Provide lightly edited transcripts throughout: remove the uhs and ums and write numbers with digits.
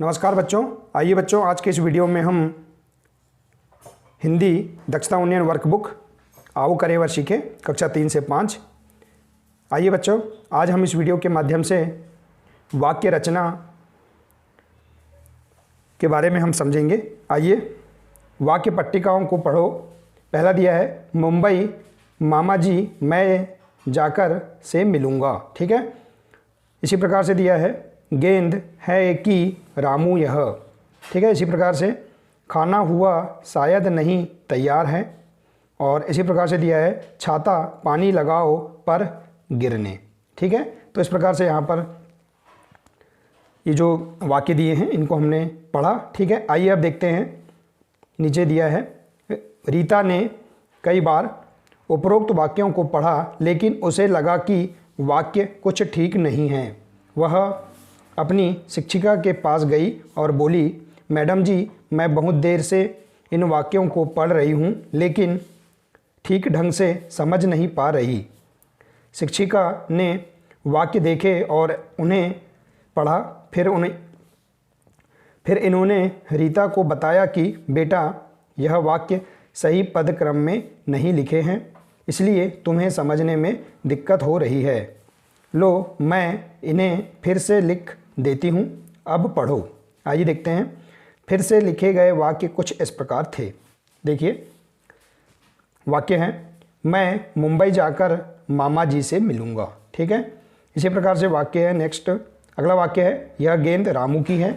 नमस्कार बच्चों, आइए बच्चों आज के इस वीडियो में हम हिंदी दक्षता उन्नयन वर्कबुक आओ करें व सीखें कक्षा 3 से 5। आइए बच्चों आज हम इस वीडियो के माध्यम से वाक्य रचना के बारे में हम समझेंगे। आइए वाक्य पट्टिकाओं को पढ़ो। पहला दिया है मुंबई मामा जी मैं जाकर से मिलूँगा, ठीक है। इसी प्रकार से दिया है गेंद है कि रामू यह, ठीक है। इसी प्रकार से खाना हुआ शायद नहीं तैयार है। और इसी प्रकार से दिया है छाता पानी लगाओ पर गिरने, ठीक है। तो इस प्रकार से यहाँ पर ये जो वाक्य दिए हैं इनको हमने पढ़ा, ठीक है। आइए अब देखते हैं नीचे दिया है रीता ने कई बार उपरोक्त वाक्यों को पढ़ा लेकिन उसे लगा कि वाक्य कुछ ठीक नहीं है। वह अपनी शिक्षिका के पास गई और बोली, मैडम जी मैं बहुत देर से इन वाक्यों को पढ़ रही हूँ लेकिन ठीक ढंग से समझ नहीं पा रही। शिक्षिका ने वाक्य देखे और उन्हें पढ़ा। फिर इन्होंने रीता को बताया कि बेटा यह वाक्य सही पद क्रम में नहीं लिखे हैं इसलिए तुम्हें समझने में दिक्कत हो रही है। लो मैं इन्हें फिर से लिख देती हूँ, अब पढ़ो। आइए देखते हैं फिर से लिखे गए वाक्य कुछ इस प्रकार थे। देखिए वाक्य है मैं मुंबई जाकर मामा जी से मिलूँगा, ठीक है। इसी प्रकार से वाक्य है नेक्स्ट। अगला वाक्य है यह गेंद रामू की है।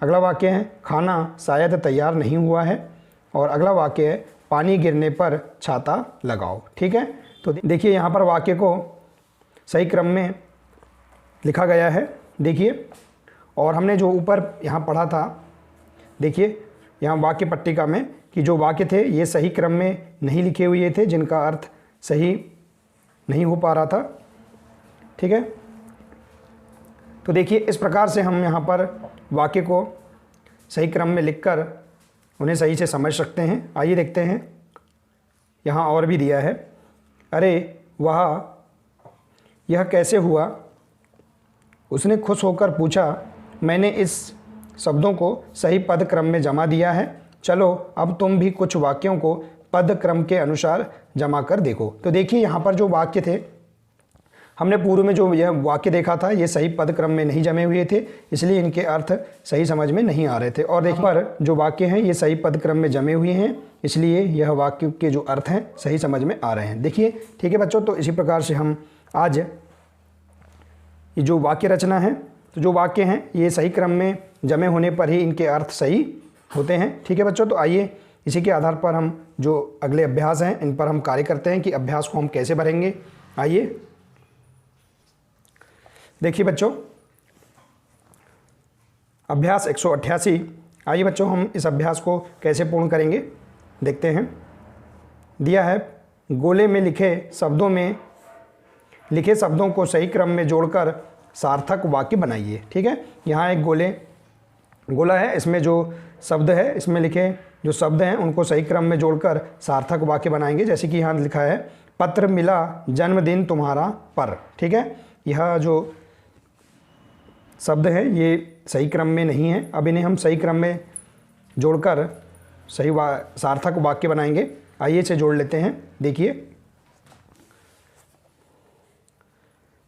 अगला वाक्य है खाना शायद तैयार नहीं हुआ है। और अगला वाक्य है पानी गिरने पर छाता लगाओ, ठीक है। तो देखिए यहाँ पर वाक्य को सही क्रम में लिखा गया है, देखिए। और हमने जो ऊपर यहाँ पढ़ा था, देखिए यहाँ वाक्य पट्टिका में कि जो वाक्य थे ये सही क्रम में नहीं लिखे हुए थे, जिनका अर्थ सही नहीं हो पा रहा था, ठीक है। तो देखिए इस प्रकार से हम यहाँ पर वाक्य को सही क्रम में लिखकर उन्हें सही से समझ सकते हैं। आइए देखते हैं यहाँ और भी दिया है अरे वाह यह कैसे हुआ। उसने खुश होकर पूछा मैंने इस शब्दों को सही पद क्रम में जमा दिया है, चलो अब तुम भी कुछ वाक्यों को पद क्रम के अनुसार जमा कर देखो। तो देखिए यहाँ पर जो वाक्य थे हमने पूर्व में जो यह वाक्य देखा था ये सही पद क्रम में नहीं जमे हुए थे इसलिए इनके अर्थ सही समझ में नहीं आ रहे थे। और देखिए पर जो वाक्य हैं ये सही पद क्रम में जमे हुए हैं इसलिए यह वाक्य के जो अर्थ हैं सही समझ में आ रहे हैं, देखिए, ठीक है बच्चों। तो इसी प्रकार से हम आज ये जो वाक्य रचना है, तो जो वाक्य हैं ये सही क्रम में जमे होने पर ही इनके अर्थ सही होते हैं, ठीक है बच्चों। तो आइए इसी के आधार पर हम जो अगले अभ्यास हैं इन पर हम कार्य करते हैं कि अभ्यास को हम कैसे भरेंगे। आइए देखिए बच्चों अभ्यास 188। आइए बच्चों हम इस अभ्यास को कैसे पूर्ण करेंगे देखते हैं। दिया है गोले में लिखे शब्दों को सही क्रम में जोड़कर सार्थक वाक्य बनाइए, ठीक है। यहाँ एक गोला है, इसमें जो शब्द है इसमें लिखे जो शब्द हैं उनको सही क्रम में जोड़कर सार्थक वाक्य बनाएंगे। जैसे कि यहाँ लिखा है पत्र मिला जन्मदिन तुम्हारा पर, ठीक है। यह जो शब्द है ये सही क्रम में नहीं है, अब इन्हें हम सही क्रम में जोड़कर सही सार्थक वाक्य बनाएंगे। आइए इसे जोड़ लेते हैं। देखिए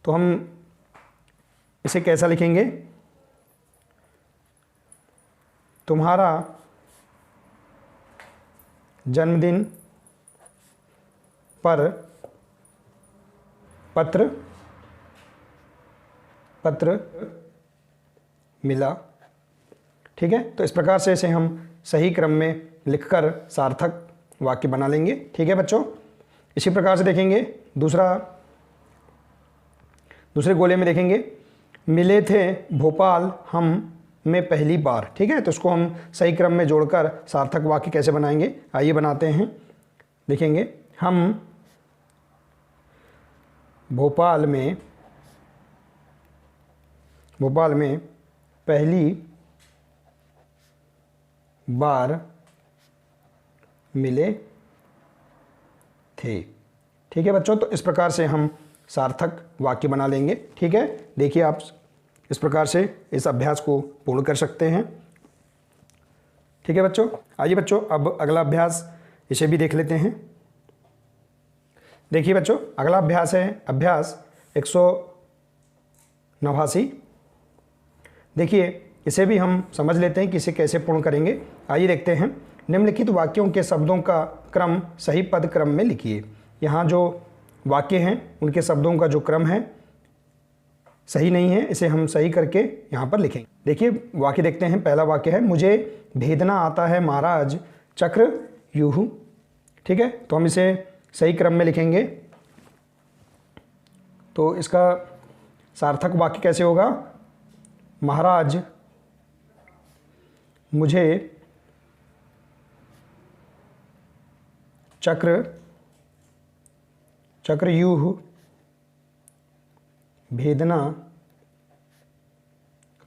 तो हम इसे कैसा लिखेंगे, तुम्हारा जन्मदिन पर पत्र मिला, ठीक है। तो इस प्रकार से इसे हम सही क्रम में लिखकर सार्थक वाक्य बना लेंगे, ठीक है बच्चों। इसी प्रकार से देखेंगे दूसरे गोले में देखेंगे मिले थे भोपाल हम में पहली बार, ठीक है। तो इसको हम सही क्रम में जोड़कर सार्थक वाक्य कैसे बनाएंगे आइए बनाते हैं। देखेंगे हम भोपाल में पहली बार मिले थे, ठीक है बच्चों। तो इस प्रकार से हम सार्थक वाक्य बना लेंगे, ठीक है। देखिए आप इस प्रकार से इस अभ्यास को पूर्ण कर सकते हैं। ठीक है बच्चों, आइए बच्चों अब अगला अभ्यास इसे भी देख लेते हैं। देखिए बच्चों, अगला अभ्यास है अभ्यास 189। देखिए इसे भी हम समझ लेते हैं कि इसे कैसे पूर्ण करेंगे। आइए देखते हैं। निम्नलिखित वाक्यों के शब्दों का क्रम सही पद क्रम में लिखिए। यहाँ जो वाक्य हैं उनके शब्दों का जो क्रम है सही नहीं है, इसे हम सही करके यहाँ पर लिखेंगे। देखिए वाक्य देखते हैं। पहला वाक्य है, मुझे भेदना आता है महाराज चक्र यूह। ठीक है, तो हम इसे सही क्रम में लिखेंगे। तो इसका सार्थक वाक्य कैसे होगा? महाराज मुझे चक्रव्यूह भेदना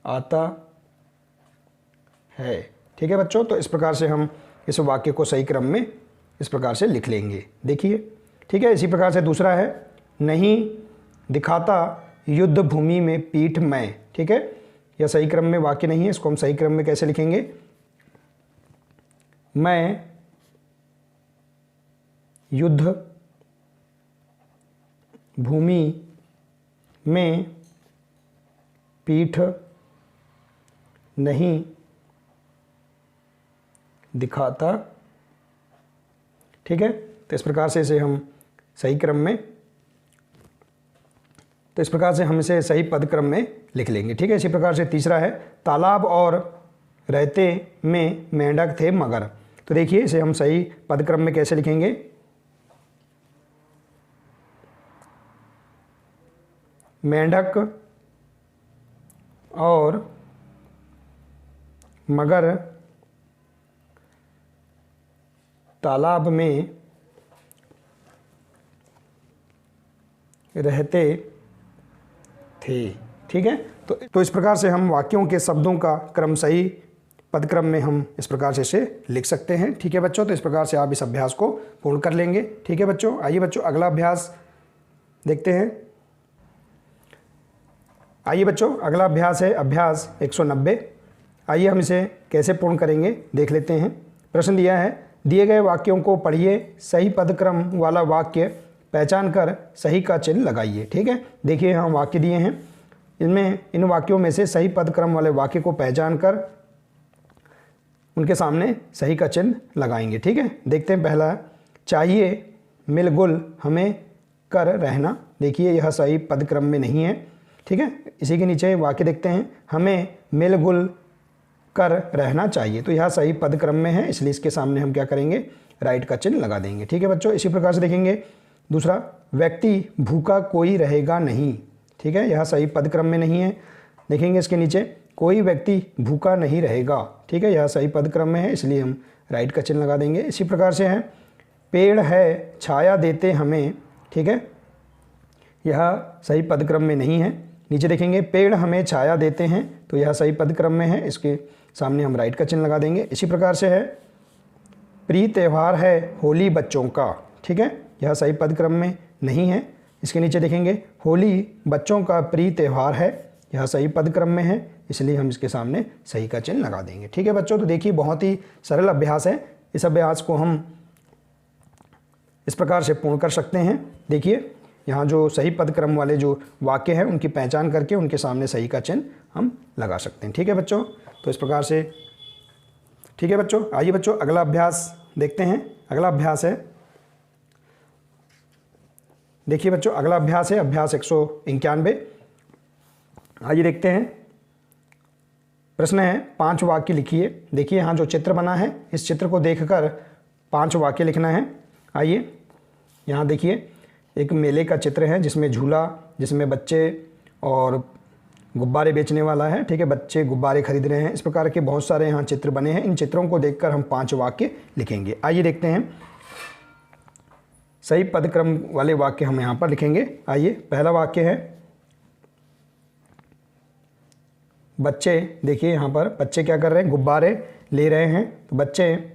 आता है। ठीक है बच्चों, तो इस प्रकार से हम इस वाक्य को सही क्रम में इस प्रकार से लिख लेंगे। देखिए, ठीक है। इसी प्रकार से दूसरा है, नहीं दिखाता युद्ध भूमि में पीठ मैं। ठीक है, यह सही क्रम में वाक्य नहीं है, इसको हम सही क्रम में कैसे लिखेंगे? मैं युद्ध भूमि में पीठ नहीं दिखाता। ठीक है, तो इस प्रकार से इसे हम सही क्रम में इसे सही पद क्रम में लिख लेंगे। ठीक है, इसी प्रकार से तीसरा है, तालाब और रहते में मेंढक थे मगर। तो देखिए इसे हम सही पद क्रम में कैसे लिखेंगे? मेंढक और मगर तालाब में रहते थे। ठीक है, तो इस प्रकार से हम वाक्यों के शब्दों का क्रम सही पद क्रम में हम इस प्रकार से इसे लिख सकते हैं। ठीक है बच्चों, तो इस प्रकार से आप इस अभ्यास को पूर्ण कर लेंगे। ठीक है बच्चों, आइए बच्चों अगला अभ्यास देखते हैं। आइए बच्चों अगला अभ्यास है अभ्यास 190। आइए हम इसे कैसे पूर्ण करेंगे देख लेते हैं। प्रश्न दिया है, दिए गए वाक्यों को पढ़िए, सही पद क्रम वाला वाक्य पहचान कर सही का चिन्ह लगाइए। ठीक है, देखिए यहाँ वाक्य दिए हैं, इन वाक्यों में से सही पद क्रम वाले वाक्य को पहचान कर उनके सामने सही का चिन्ह लगाएंगे। ठीक है, देखते हैं। पहला, चाहिए मिलजुल हमें कर रहना। देखिए यह सही पद क्रम में नहीं है। ठीक है, इसी के नीचे वाक्य देखते हैं, हमें मिलजुल कर रहना चाहिए। तो यह सही पद क्रम में है, इसलिए इसके सामने हम क्या करेंगे? राइट का चिन्ह लगा देंगे। ठीक है बच्चों, इसी प्रकार से देखेंगे। दूसरा, व्यक्ति भूखा कोई रहेगा नहीं। ठीक है, यह सही पद क्रम में नहीं है। देखेंगे इसके नीचे, कोई व्यक्ति भूखा नहीं रहेगा। ठीक है, यह सही पद क्रम में है, इसलिए हम राइट का चिन्ह लगा देंगे। इसी प्रकार से है, पेड़ है छाया देते हमें। ठीक है, यह सही पद क्रम में नहीं है। नीचे देखेंगे, पेड़ हमें छाया देते हैं, तो यह सही पद क्रम में है, इसके सामने हम राइट का चिन्ह लगा देंगे। इसी प्रकार से है, प्रिय त्यौहार है होली बच्चों का। ठीक है, यह सही पद क्रम में नहीं है। इसके नीचे देखेंगे, होली बच्चों का प्रिय त्यौहार है, यह सही पद क्रम में है, इसलिए हम इसके सामने सही का चिन्ह लगा देंगे। ठीक है बच्चों, तो देखिए बहुत ही सरल अभ्यास है। इस अभ्यास को हम इस प्रकार से पूर्ण कर सकते हैं। देखिए यहाँ जो सही पद क्रम वाले जो वाक्य हैं उनकी पहचान करके उनके सामने सही का चिन्ह हम लगा सकते हैं। ठीक है बच्चों, तो इस प्रकार से ठीक है बच्चों। आइए बच्चों अगला अभ्यास देखते हैं। अगला अभ्यास है, देखिए बच्चों अगला अभ्यास है अभ्यास 191। आइए देखते हैं। प्रश्न है, 5 वाक्य लिखिए। देखिए यहाँ जो चित्र बना है, इस चित्र को देखकर 5 वाक्य लिखना है। आइए यहाँ देखिए, एक मेले का चित्र है जिसमें झूला, जिसमें बच्चे और गुब्बारे बेचने वाला है। ठीक है, बच्चे गुब्बारे खरीद रहे हैं। इस प्रकार के बहुत सारे यहाँ चित्र बने हैं। इन चित्रों को देखकर हम 5 वाक्य लिखेंगे। आइए देखते हैं। सही पद क्रम वाले वाक्य हम यहाँ पर लिखेंगे। आइए, पहला वाक्य है, बच्चे। देखिए यहाँ पर बच्चे क्या कर रहे हैं? गुब्बारे ले रहे हैं। तो बच्चे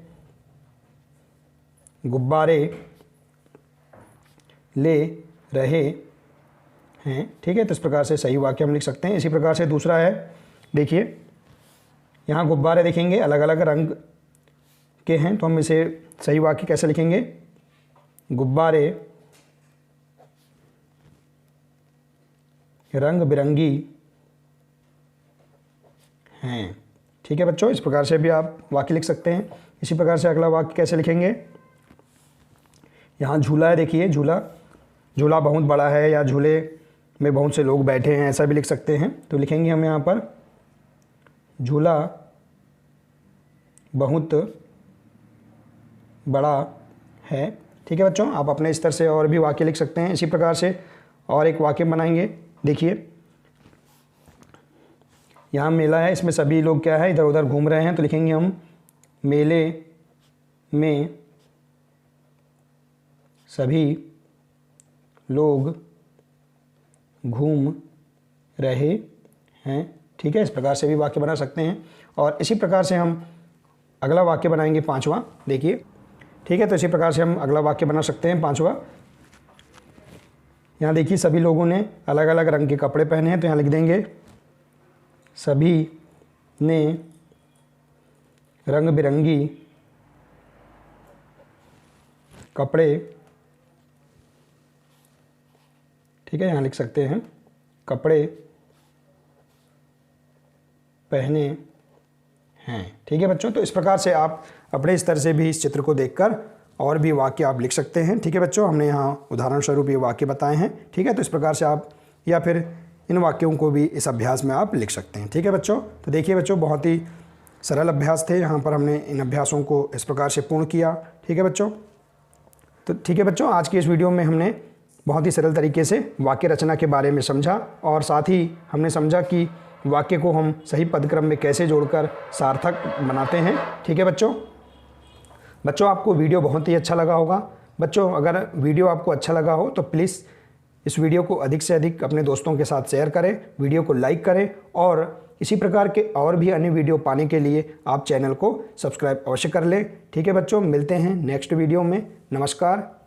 गुब्बारे ले रहे हैं। ठीक है, तो इस प्रकार से सही वाक्य हम लिख सकते हैं। इसी प्रकार से दूसरा है, देखिए यहाँ गुब्बारे देखेंगे अलग अलग रंग के हैं, तो हम इसे सही वाक्य कैसे लिखेंगे? गुब्बारे रंग बिरंगी हैं। ठीक है बच्चों, इस प्रकार से भी आप वाक्य लिख सकते हैं। इसी प्रकार से अगला वाक्य कैसे लिखेंगे? यहाँ झूला है, देखिए झूला बहुत बड़ा है, या झूले में बहुत से लोग बैठे हैं, ऐसा भी लिख सकते हैं। तो लिखेंगे हम यहाँ पर झूला बहुत बड़ा है। ठीक है बच्चों, आप अपने स्तर से और भी वाक्य लिख सकते हैं। इसी प्रकार से और एक वाक्य बनाएंगे। देखिए यहाँ मेला है, इसमें सभी लोग क्या है, इधर उधर घूम रहे हैं, तो लिखेंगे हम मेले में सभी लोग घूम रहे हैं। ठीक है, इस प्रकार से भी वाक्य बना सकते हैं। और इसी प्रकार से हम अगला वाक्य बनाएंगे 5वां। देखिए ठीक है, तो इसी प्रकार से हम अगला वाक्य बना सकते हैं 5वां। यहाँ देखिए सभी लोगों ने अलग अलग रंग के कपड़े पहने हैं, तो यहाँ लिख देंगे सभी ने रंग बिरंगी कपड़े, ठीक है यहाँ लिख सकते हैं कपड़े पहने हैं। ठीक है बच्चों, तो इस प्रकार से आप अपने स्तर से भी इस चित्र को देखकर और भी वाक्य आप लिख सकते हैं। ठीक है बच्चों, हमने यहाँ उदाहरण स्वरूप ये वाक्य बताए हैं। ठीक है, तो इस प्रकार से आप या फिर इन वाक्यों को भी इस अभ्यास में आप लिख सकते हैं। ठीक है बच्चों, तो देखिए बच्चों बहुत ही सरल अभ्यास थे, यहाँ पर हमने इन अभ्यासों को इस प्रकार से पूर्ण किया। ठीक है बच्चों, तो ठीक है बच्चों, आज की इस वीडियो में हमने बहुत ही सरल तरीके से वाक्य रचना के बारे में समझा, और साथ ही हमने समझा कि वाक्य को हम सही पदक्रम में कैसे जोड़कर सार्थक बनाते हैं। ठीक है बच्चों आपको वीडियो बहुत ही अच्छा लगा होगा। बच्चों अगर वीडियो आपको अच्छा लगा हो तो प्लीज़ इस वीडियो को अधिक से अधिक अपने दोस्तों के साथ शेयर करें, वीडियो को लाइक करें, और इसी प्रकार के और भी अन्य वीडियो पाने के लिए आप चैनल को सब्सक्राइब अवश्य कर लें। ठीक है बच्चों, मिलते हैं नेक्स्ट वीडियो में। नमस्कार।